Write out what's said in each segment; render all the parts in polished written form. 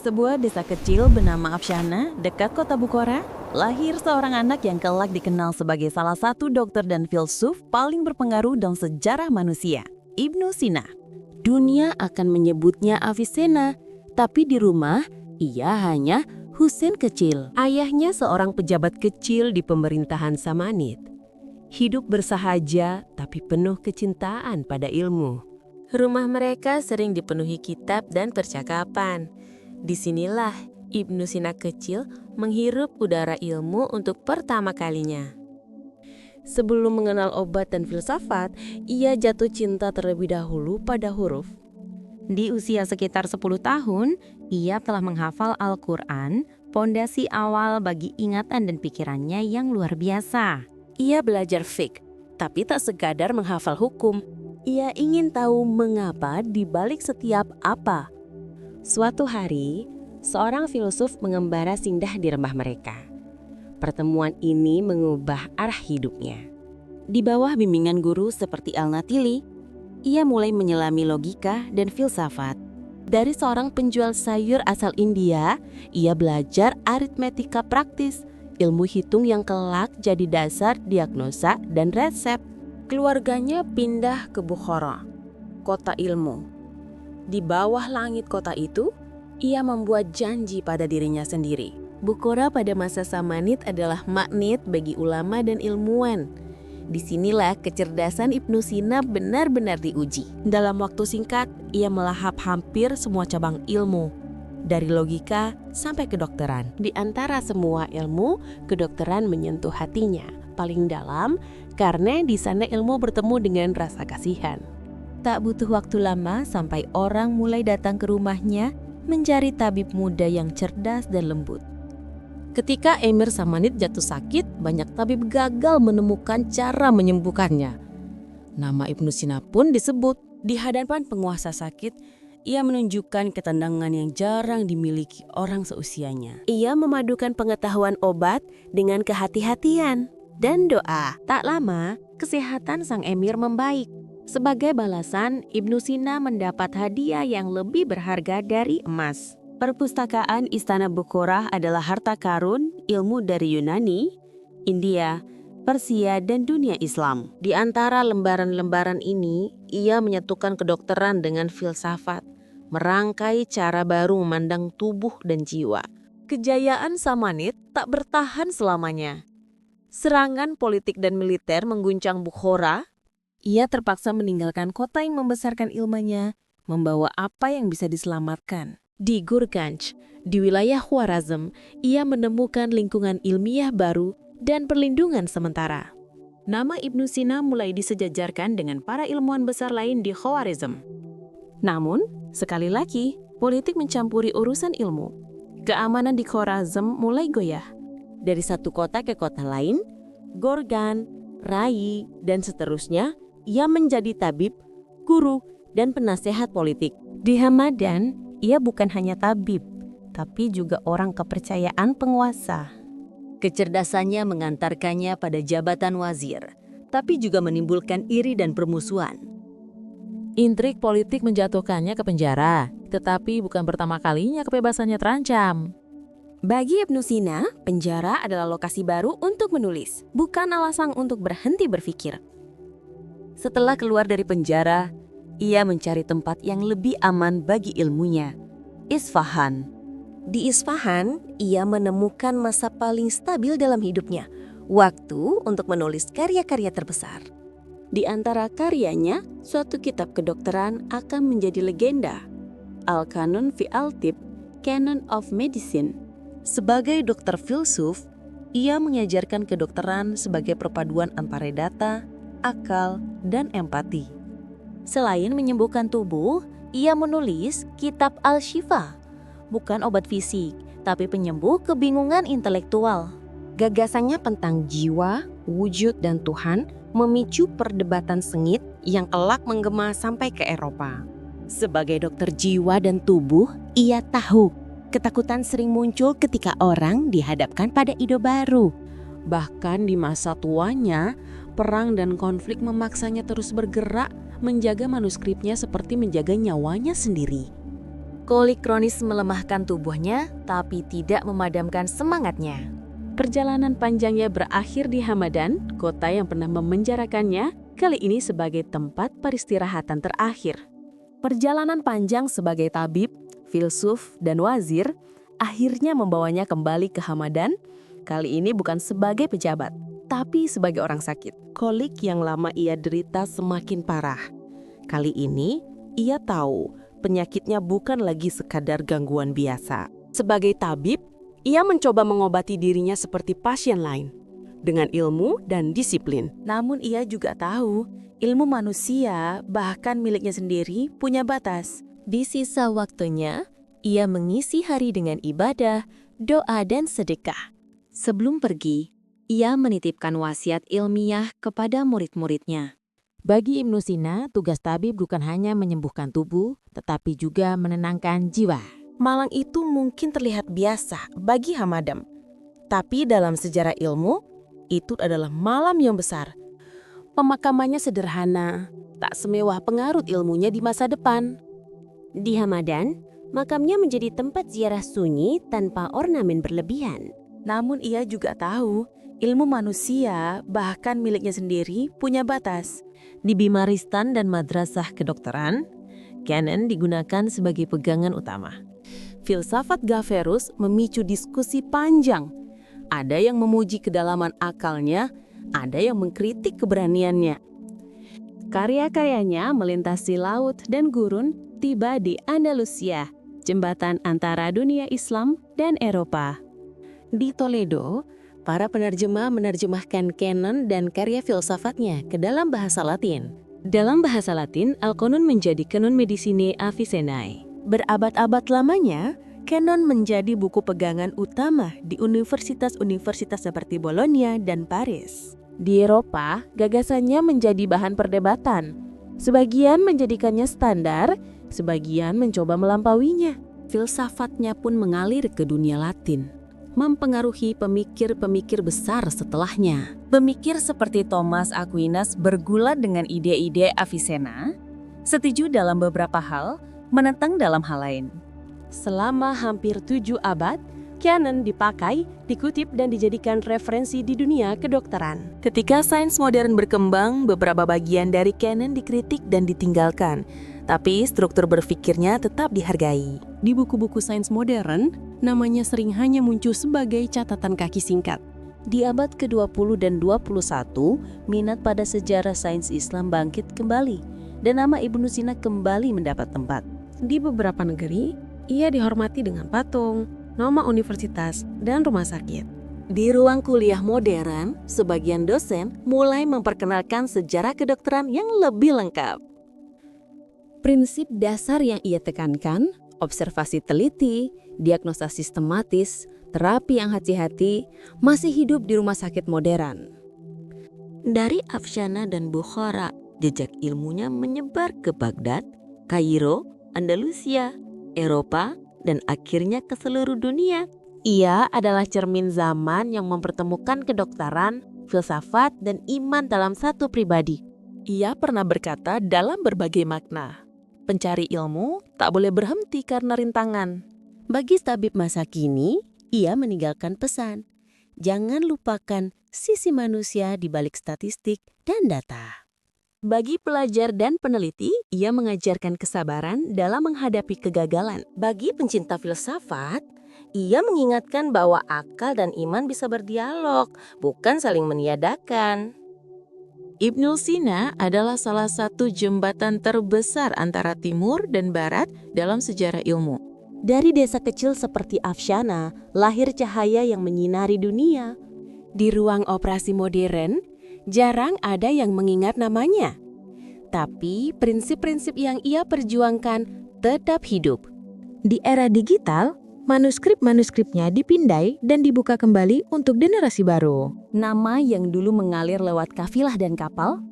sebuah desa kecil bernama Afshana, dekat kota Bukhara, lahir seorang anak yang kelak dikenal sebagai salah satu dokter dan filsuf paling berpengaruh dalam sejarah manusia, Ibnu Sina. Dunia akan menyebutnya Avicenna, tapi di rumah ia hanya Husain kecil. Ayahnya seorang pejabat kecil di pemerintahan Samanid. Hidup bersahaja tapi penuh kecintaan pada ilmu. Rumah mereka sering dipenuhi kitab dan percakapan. Disinilah Ibnu Sina kecil menghirup udara ilmu untuk pertama kalinya. Sebelum mengenal obat dan filsafat, ia jatuh cinta terlebih dahulu pada huruf. Di usia sekitar 10 tahun, ia telah menghafal Al-Quran, pondasi awal bagi ingatan dan pikirannya yang luar biasa. Ia belajar fiqh, tapi tak sekadar menghafal hukum. Ia ingin tahu mengapa di balik setiap apa. Suatu hari, seorang filsuf mengembara singgah di rumah mereka. Pertemuan ini mengubah arah hidupnya. Di bawah bimbingan guru seperti Al-Natili, ia mulai menyelami logika dan filsafat. Dari seorang penjual sayur asal India, ia belajar aritmetika praktis, ilmu hitung yang kelak jadi dasar diagnosa dan resep. Keluarganya pindah ke Bukhara, kota ilmu. Di bawah langit kota itu, ia membuat janji pada dirinya sendiri. Bukhara pada masa Samanid adalah magnet bagi ulama dan ilmuwan. Disinilah kecerdasan Ibnu Sina benar-benar diuji. Dalam waktu singkat, ia melahap hampir semua cabang ilmu, dari logika sampai kedokteran. Di antara semua ilmu, kedokteran menyentuh hatinya paling dalam karena di sana ilmu bertemu dengan rasa kasihan. Tak butuh waktu lama sampai orang mulai datang ke rumahnya mencari tabib muda yang cerdas dan lembut. Ketika Emir Samanid jatuh sakit, banyak tabib gagal menemukan cara menyembuhkannya. Nama Ibnu Sina pun disebut. Di hadapan penguasa sakit, ia menunjukkan ketenangan yang jarang dimiliki orang seusianya. Ia memadukan pengetahuan obat dengan kehati-hatian dan doa. Tak lama, kesehatan sang emir membaik. Sebagai balasan, Ibnu Sina mendapat hadiah yang lebih berharga dari emas. Perpustakaan Istana Bukhara adalah harta karun ilmu dari Yunani, India, Persia, dan dunia Islam. Di antara lembaran-lembaran ini, ia menyatukan kedokteran dengan filsafat, merangkai cara baru memandang tubuh dan jiwa. Kejayaan Samanid tak bertahan selamanya. Serangan politik dan militer mengguncang Bukhara. Ia terpaksa meninggalkan kota yang membesarkan ilmunya, membawa apa yang bisa diselamatkan. Di Gurganj, di wilayah Khwarazm, ia menemukan lingkungan ilmiah baru dan perlindungan sementara. Nama Ibnu Sina mulai disejajarkan dengan para ilmuwan besar lain di Khwarazm. Namun, sekali lagi, politik mencampuri urusan ilmu. Keamanan di Khwarazm mulai goyah. Dari satu kota ke kota lain, Gorgan, Rai, dan seterusnya, ia menjadi tabib, guru, dan penasehat politik. Di Hamadan, ia bukan hanya tabib, tapi juga orang kepercayaan penguasa. Kecerdasannya mengantarkannya pada jabatan wazir, tapi juga menimbulkan iri dan permusuhan. Intrik politik menjatuhkannya ke penjara, tetapi bukan pertama kalinya kebebasannya terancam. Bagi Ibnu Sina, penjara adalah lokasi baru untuk menulis, bukan alasan untuk berhenti berpikir. Setelah keluar dari penjara, ia mencari tempat yang lebih aman bagi ilmunya, Isfahan. Di Isfahan, ia menemukan masa paling stabil dalam hidupnya, waktu untuk menulis karya-karya terbesar. Di antara karyanya, suatu kitab kedokteran akan menjadi legenda, Al-Kanun fi Al-Tib, Canon of Medicine. Sebagai dokter filsuf, ia mengajarkan kedokteran sebagai perpaduan antara data, akal, dan empati. Selain menyembuhkan tubuh, ia menulis kitab Al-Shifa, bukan obat fisik, tapi penyembuh kebingungan intelektual. Gagasannya tentang jiwa, wujud, dan Tuhan memicu perdebatan sengit yang kelak menggema sampai ke Eropa. Sebagai dokter jiwa dan tubuh, ia tahu ketakutan sering muncul ketika orang dihadapkan pada ide baru. Bahkan di masa tuanya, perang dan konflik memaksanya terus bergerak, menjaga manuskripnya seperti menjaga nyawanya sendiri. Kolik kronis melemahkan tubuhnya, tapi tidak memadamkan semangatnya. Perjalanan panjangnya berakhir di Hamadan, kota yang pernah memenjarakannya, kali ini sebagai tempat peristirahatan terakhir. Perjalanan panjang sebagai tabib, filsuf, dan wazir akhirnya membawanya kembali ke Hamadan, kali ini bukan sebagai pejabat, tapi sebagai orang sakit. Kolik yang lama ia derita semakin parah. Kali ini, ia tahu penyakitnya bukan lagi sekadar gangguan biasa. Sebagai tabib, ia mencoba mengobati dirinya seperti pasien lain, dengan ilmu dan disiplin. Namun ia juga tahu, ilmu manusia, bahkan miliknya sendiri, punya batas. Di sisa waktunya, ia mengisi hari dengan ibadah, doa, dan sedekah. Sebelum pergi, ia menitipkan wasiat ilmiah kepada murid-muridnya. Bagi Ibnu Sina, tugas tabib bukan hanya menyembuhkan tubuh, tetapi juga menenangkan jiwa. Malang itu mungkin terlihat biasa bagi Hamadam, tapi dalam sejarah ilmu, itu adalah malam yang besar. Pemakamannya sederhana, tak semewah pengarut ilmunya di masa depan. Di Hamadan, makamnya menjadi tempat ziarah sunyi tanpa ornamen berlebihan. Namun ia juga tahu, ilmu manusia, bahkan miliknya sendiri, punya batas. Di Bimaristan dan madrasah kedokteran, Canon digunakan sebagai pegangan utama. Filsafat Gaverus memicu diskusi panjang. Ada yang memuji kedalaman akalnya, ada yang mengkritik keberaniannya. Karya-karyanya melintasi laut dan gurun, tiba di Andalusia, jembatan antara dunia Islam dan Eropa. Di Toledo, para penerjemah menerjemahkan canon dan karya filsafatnya ke dalam bahasa Latin. Dalam bahasa Latin, Al-Qanun menjadi Canon Medicinae Avicennae. Berabad-abad lamanya, canon menjadi buku pegangan utama di universitas-universitas seperti Bologna dan Paris. Di Eropa, gagasannya menjadi bahan perdebatan. Sebagian menjadikannya standar, sebagian mencoba melampauinya. Filsafatnya pun mengalir ke dunia Latin, mempengaruhi pemikir-pemikir besar setelahnya. Pemikir seperti Thomas Aquinas bergulat dengan ide-ide Avicenna, setuju dalam beberapa hal, menentang dalam hal lain. Selama hampir 7 abad, canon dipakai, dikutip, dan dijadikan referensi di dunia kedokteran. Ketika sains modern berkembang, beberapa bagian dari canon dikritik dan ditinggalkan, tapi struktur berpikirnya tetap dihargai. Di buku-buku sains modern, namanya sering hanya muncul sebagai catatan kaki singkat. Di abad ke-20 dan 21, minat pada sejarah sains Islam bangkit kembali, dan nama Ibnu Sina kembali mendapat tempat. Di beberapa negeri, ia dihormati dengan patung, nama universitas, dan rumah sakit. Di ruang kuliah modern, sebagian dosen mulai memperkenalkan sejarah kedokteran yang lebih lengkap. Prinsip dasar yang ia tekankan, observasi teliti, diagnosa sistematis, terapi yang hati-hati, masih hidup di rumah sakit modern. Dari Afshana dan Bukhara, jejak ilmunya menyebar ke Baghdad, Kairo, Andalusia, Eropa, dan akhirnya ke seluruh dunia. Ia adalah cermin zaman yang mempertemukan kedokteran, filsafat, dan iman dalam satu pribadi. Ia pernah berkata dalam berbagai makna, pencari ilmu tak boleh berhenti karena rintangan. Bagi tabib masa kini, ia meninggalkan pesan, jangan lupakan sisi manusia di balik statistik dan data. Bagi pelajar dan peneliti, ia mengajarkan kesabaran dalam menghadapi kegagalan. Bagi pencinta filsafat, ia mengingatkan bahwa akal dan iman bisa berdialog, bukan saling meniadakan. Ibnu Sina adalah salah satu jembatan terbesar antara timur dan barat dalam sejarah ilmu. Dari desa kecil seperti Afshana, lahir cahaya yang menyinari dunia. Di ruang operasi modern, jarang ada yang mengingat namanya. Tapi prinsip-prinsip yang ia perjuangkan tetap hidup. Di era digital, manuskrip-manuskripnya dipindai dan dibuka kembali untuk generasi baru. Nama yang dulu mengalir lewat kafilah dan kapal,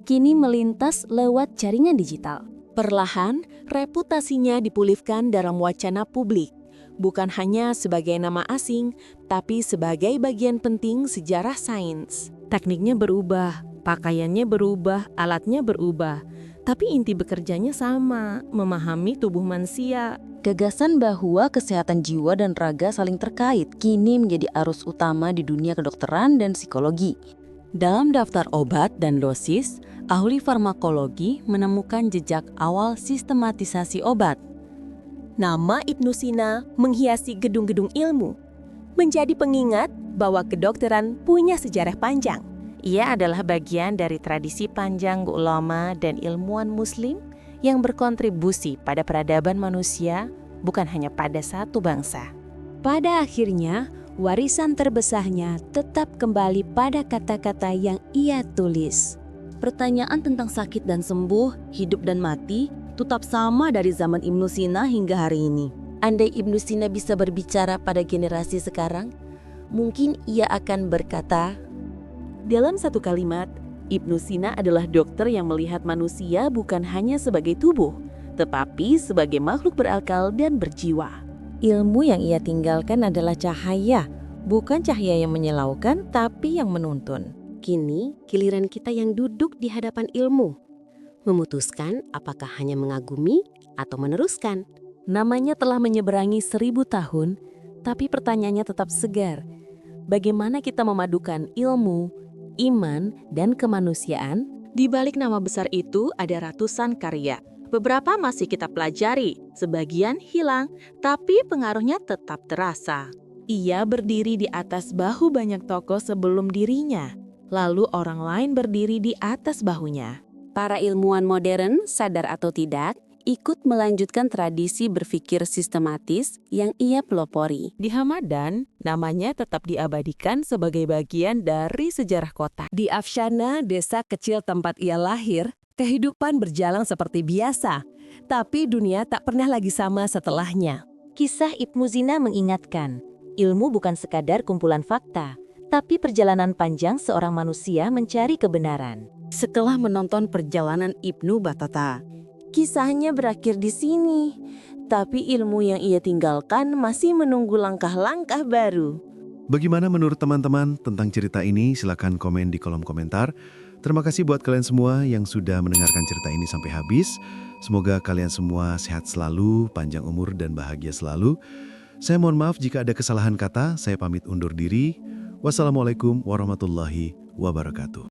kini melintas lewat jaringan digital. Perlahan, reputasinya dipulihkan dalam wacana publik, bukan hanya sebagai nama asing, tapi sebagai bagian penting sejarah sains. Tekniknya berubah, pakaiannya berubah, alatnya berubah, Tapi inti bekerjanya sama, memahami tubuh manusia. Gagasan bahwa kesehatan jiwa dan raga saling terkait kini menjadi arus utama di dunia kedokteran dan psikologi. Dalam daftar obat dan dosis, ahli farmakologi menemukan jejak awal sistematisasi obat. Nama Ibnu Sina menghiasi gedung-gedung ilmu, menjadi pengingat bahwa kedokteran punya sejarah panjang. Ia adalah bagian dari tradisi panjang ulama dan ilmuwan muslim yang berkontribusi pada peradaban manusia, bukan hanya pada satu bangsa. Pada akhirnya, warisan terbesarnya tetap kembali pada kata-kata yang ia tulis. Pertanyaan tentang sakit dan sembuh, hidup dan mati, tetap sama dari zaman Ibnu Sina hingga hari ini. Andai Ibnu Sina bisa berbicara pada generasi sekarang, mungkin ia akan berkata, dalam satu kalimat, Ibnu Sina adalah dokter yang melihat manusia bukan hanya sebagai tubuh, tetapi sebagai makhluk berakal dan berjiwa. Ilmu yang ia tinggalkan adalah cahaya, bukan cahaya yang menyilaukan, tapi yang menuntun. Kini, giliran kita yang duduk di hadapan ilmu, memutuskan apakah hanya mengagumi atau meneruskan. Namanya telah menyeberangi 1000 tahun, tapi pertanyaannya tetap segar. Bagaimana kita memadukan ilmu, iman, dan kemanusiaan? Di balik nama besar itu ada ratusan karya. Beberapa masih kita pelajari, sebagian hilang, tapi pengaruhnya tetap terasa. Ia berdiri di atas bahu banyak tokoh sebelum dirinya, lalu orang lain berdiri di atas bahunya. Para ilmuwan modern, sadar atau tidak, ikut melanjutkan tradisi berpikir sistematis yang ia pelopori. Di Hamadan, namanya tetap diabadikan sebagai bagian dari sejarah kota. Di Afshana, desa kecil tempat ia lahir, kehidupan berjalan seperti biasa. Tapi dunia tak pernah lagi sama setelahnya. Kisah Ibnu Sina mengingatkan, ilmu bukan sekadar kumpulan fakta, tapi perjalanan panjang seorang manusia mencari kebenaran. Setelah menonton perjalanan Ibnu Battata, Kisahnya berakhir di sini, tapi ilmu yang ia tinggalkan masih menunggu langkah-langkah baru. Bagaimana menurut teman-teman tentang cerita ini? Silakan komen di kolom komentar. Terima kasih buat kalian semua yang sudah mendengarkan cerita ini sampai habis. Semoga kalian semua sehat selalu, panjang umur dan bahagia selalu. Saya mohon maaf jika ada kesalahan kata, saya pamit undur diri. Wassalamualaikum warahmatullahi wabarakatuh.